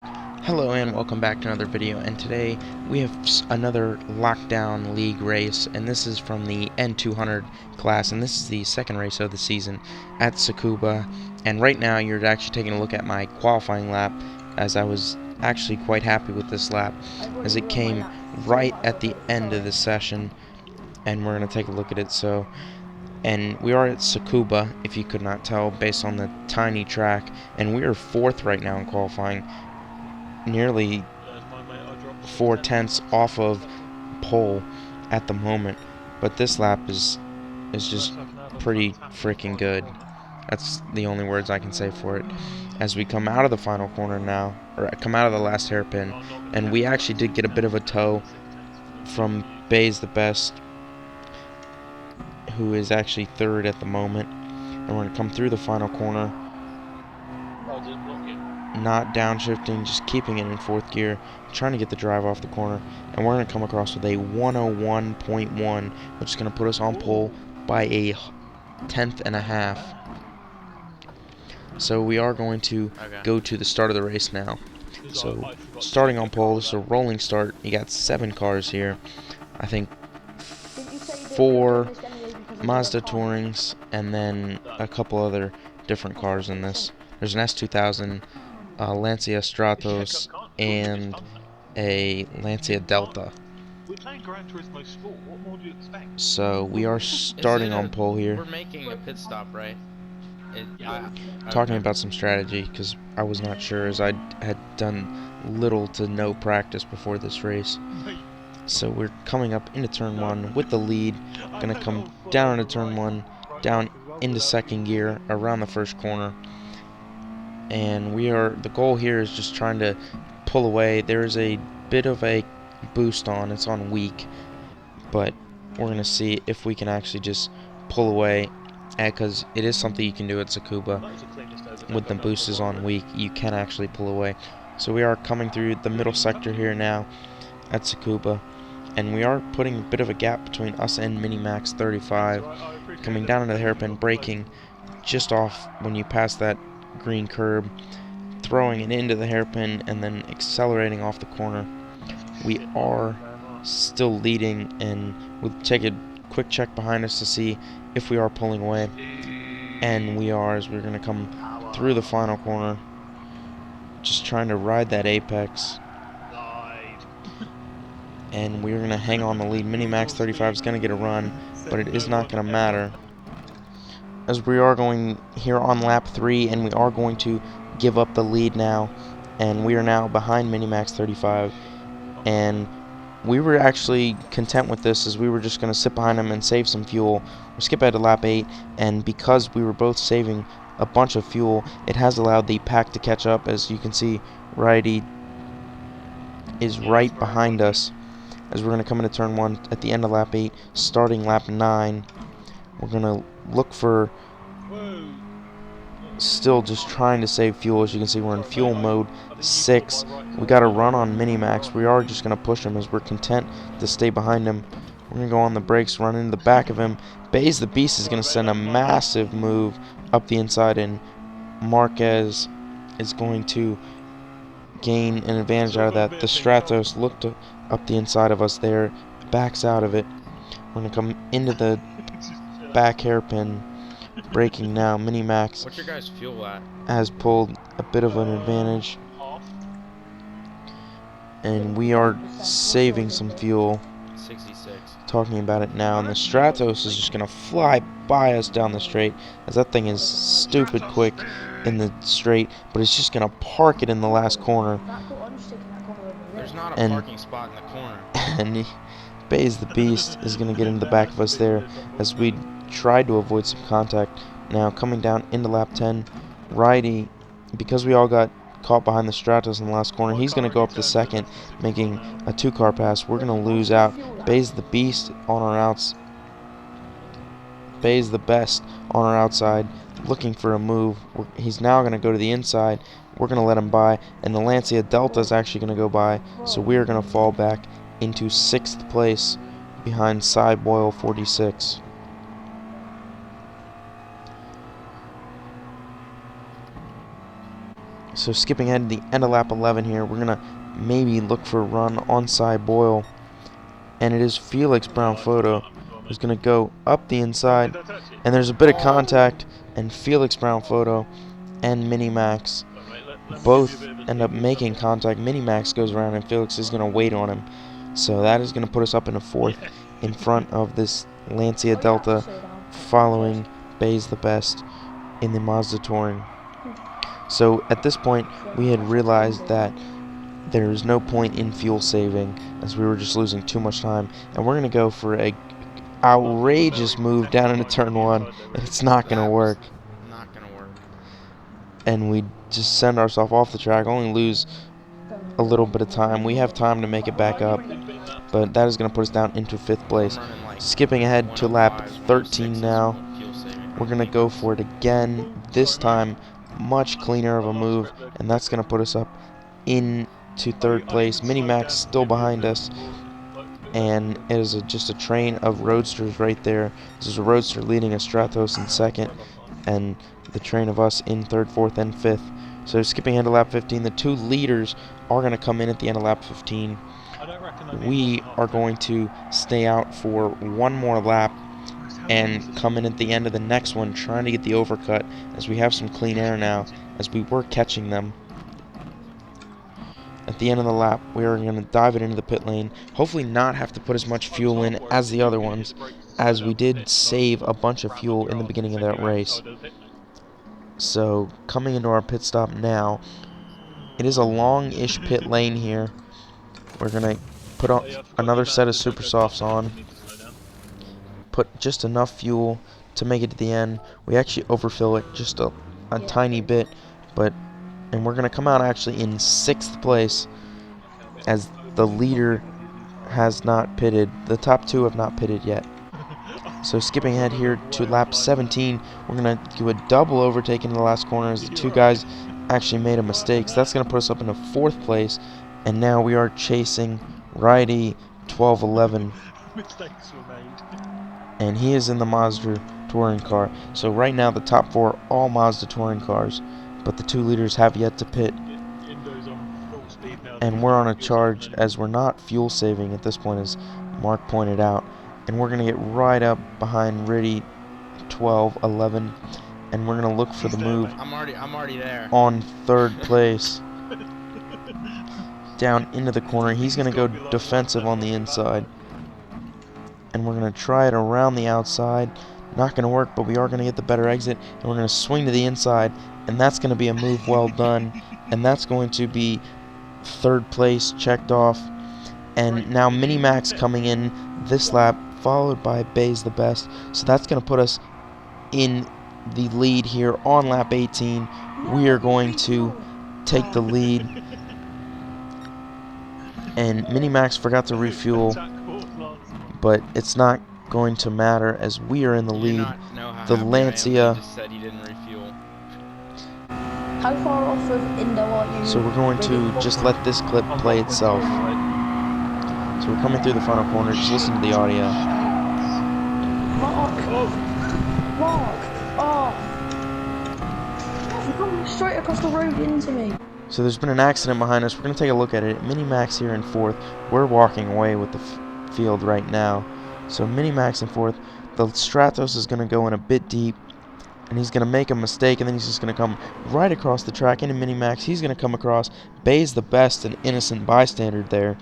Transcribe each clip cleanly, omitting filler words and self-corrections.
Hello and welcome back to another video, and today we have another lockdown league race, and this is from the N200 class, and this is the second race of the season at Tsukuba. And right now you're actually taking a look at my qualifying lap, as I was actually quite happy with this lap as it came right at the end of the session, and we're going to take a look at it. And we are at Tsukuba, if you could not tell based on the tiny track, and we are fourth right now in qualifying, nearly 4/10 off of pole at the moment. But this lap is just pretty freaking good. That's the only words I can say for it. As we come out of the final corner now, or come out of the last hairpin, and we actually did get a bit of a tow from Bayes the Best, who is actually third at the moment. And we're going to come through the final corner, not downshifting, just keeping it in fourth gear, trying to get the drive off the corner, and we're going to come across with a 101.1, which is going to put us on pole by a tenth and a half. So we are going to go to the start of the race now. So starting on pole, this is a rolling start. You got 7 cars here. I think 4 Mazda Tourings, and then a couple other different cars in this. There's an S2000, Lancia Stratos, and a Lancia Delta. We're playing Gran Turismo Sport. What more do you expect? So we are starting on pole here. We're making a pit stop, right? Talking about some strategy, because I was not sure, as I had done little to no practice before this race. So we're coming up into turn 1 with the lead. Gonna come down into turn 1, down into second gear around the first corner. And the goal here is just trying to pull away. There is a bit of a boost on, it's on weak, but we're going to see if we can actually just pull away, because it is something you can do at Tsukuba. With the boost is on weak, you can actually pull away. So we are coming through the middle sector here now at Tsukuba, and we are putting a bit of a gap between us and Minimax 35, coming down into the hairpin, braking just off when you pass that green curb, throwing it into the hairpin, and then accelerating off the corner. We are still leading, and we'll take a quick check behind us to see if we are pulling away. And we are, as we're going to come through the final corner, just trying to ride that apex. And we're going to hang on the lead. Minimax 35 is going to get a run, but it is not going to matter, as we are going here on lap 3, and we are going to give up the lead now, and we are now behind Minimax 35, and we were actually content with this, as we were just going to sit behind him and save some fuel. We skip ahead to lap 8, and because we were both saving a bunch of fuel, it has allowed the pack to catch up. As you can see, Righty is right behind us, as we're going to come into turn 1 at the end of lap 8, starting lap 9. We're going to look for, still just trying to save fuel. As you can see, we're in fuel mode 6. We got a run on Minimax. We are just going to push him, as we're content to stay behind him. We're going to go on the brakes, run into the back of him. Bayes the Beast is going to send a massive move up the inside, and Marquez is going to gain an advantage out of that. The Stratos looked up the inside of us there, backs out of it. We're going to come into the back hairpin, braking now. Minimax what's your guys' fuel at? Has pulled a bit of an advantage, and we are saving some fuel. 66. Talking about it now, and the Stratos is just gonna fly by us down the straight, as that thing is stupid quick in the straight, but it's just gonna park it in the last corner. There's not a parking spot in the corner. And Bayes the Beast is gonna get into the back of us there, as we tried to avoid some contact. Now coming down into lap 10, Righty, because we all got caught behind the Stratos in the last corner, he's going to go up to second, making a 2-car pass. We're going to lose out. Bayes the Beast on our outs. Bayes the Best on our outside, looking for a move. He's now going to go to the inside. We're going to let him by, and the Lancia Delta is actually going to go by, so we are going to fall back into 6th place behind Cyboil 46. So skipping ahead to the end of lap 11 here, we're going to maybe look for a run on Cy Boyle. And it is Felix Brown Photo who's going to go up the inside. And there's a bit of contact, and Felix Brown Photo and Minimax both end up making contact. Minimax goes around, and Felix is going to wait on him. So that is going to put us up in a fourth in front of this Lancia Delta, following Bayes the Best in the Mazda Touring. So at this point, we had realized that there is no point in fuel saving, as we were just losing too much time, and we're going to go for a outrageous move down into turn 1, and it's not going to work. Not gonna work. And we just send ourselves off the track, only lose a little bit of time. We have time to make it back up, but that is going to put us down into 5th place. Skipping ahead to lap 13 now, we're going to go for it again. This time, much cleaner of a move, and that's going to put us up into 3rd place. Minimax still behind us, and it is just a train of Roadsters right there. This is a Roadster leading a Stratos in 2nd, and the train of us in 3rd, 4th, and 5th. So skipping ahead to lap 15, the 2 leaders are going to come in at the end of lap 15. We are going to stay out for one more lap and come in at the end of the next one, trying to get the overcut, as we have some clean air now, as we were catching them. At the end of the lap, we are going to dive it into the pit lane, hopefully not have to put as much fuel in as the other ones, as we did save a bunch of fuel in the beginning of that race. So coming into our pit stop now, it is a long-ish pit lane here. We're going to put on another set of Super Softs on, put just enough fuel to make it to the end. We actually overfill it just a tiny bit, and we're going to come out actually in 6th place, as the leader has not pitted. The top 2 have not pitted yet. So skipping ahead here to lap 17, we're going to do a double overtake in the last corner, as the 2 guys actually made a mistake. So that's going to put us up in a 4th place, and now we are chasing Righty 1211. Mistakes were made. And he is in the Mazda touring car. So right now the top 4 are all Mazda touring cars, but the 2 leaders have yet to pit. And we're on a charge, as we're not fuel saving at this point, as Mark pointed out. And we're going to get right up behind Riddy 1211, and we're going to look for the move. I'm already there. On 3rd place. Down into the corner. He's going to go defensive on the inside. And we're going to try it around the outside. Not going to work, but we are going to get the better exit. And we're going to swing to the inside. And that's going to be a move well done. And that's going to be 3rd place checked off. And now Minimax coming in this lap, followed by Bayes the Best. So that's going to put us in the lead here on lap 18. We are going to take the lead. And Minimax forgot to refuel, but it's not going to matter, as we are in the lead. The Lancia. How far off of Indo are you? So we're going to just let this clip play itself. So we're coming through the final corner. Just listen to the audio. Mark! Oh! You're coming straight across the road into me. So there's been an accident behind us. We're going to take a look at it. Minimax here in 4th. We're walking away with the field right now. So Minimax in 4th. The Stratos is going to go in a bit deep, and he's going to make a mistake, and then he's just going to come right across the track into Minimax. He's going to come across. Bayes the Best, an innocent bystander there,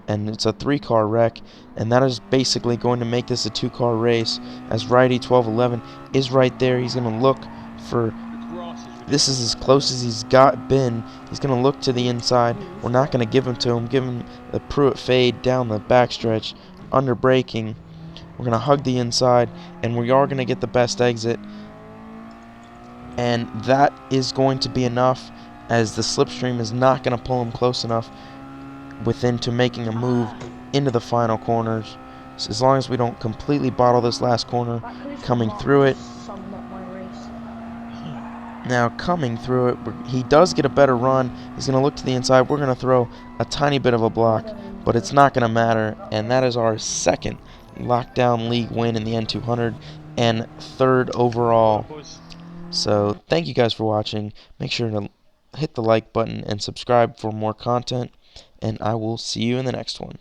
and it's a 3-car wreck, and that is basically going to make this a 2-car race, as Righty 1211 is right there. He's going to look for... This is as close as he's been. He's going to look to the inside. We're not going to give him to him. Give him the Pruitt fade down the backstretch, under braking. We're going to hug the inside, and we are going to get the best exit. And that is going to be enough, as the slipstream is not going to pull him close enough within to making a move into the final corners. So as long as we don't completely bottle this last corner, coming through it. Now coming through it, he does get a better run. He's going to look to the inside. We're going to throw a tiny bit of a block, but it's not going to matter. And that is our 2nd Lockdown League win in the N200 and 3rd overall. So thank you guys for watching. Make sure to hit the like button and subscribe for more content, and I will see you in the next one.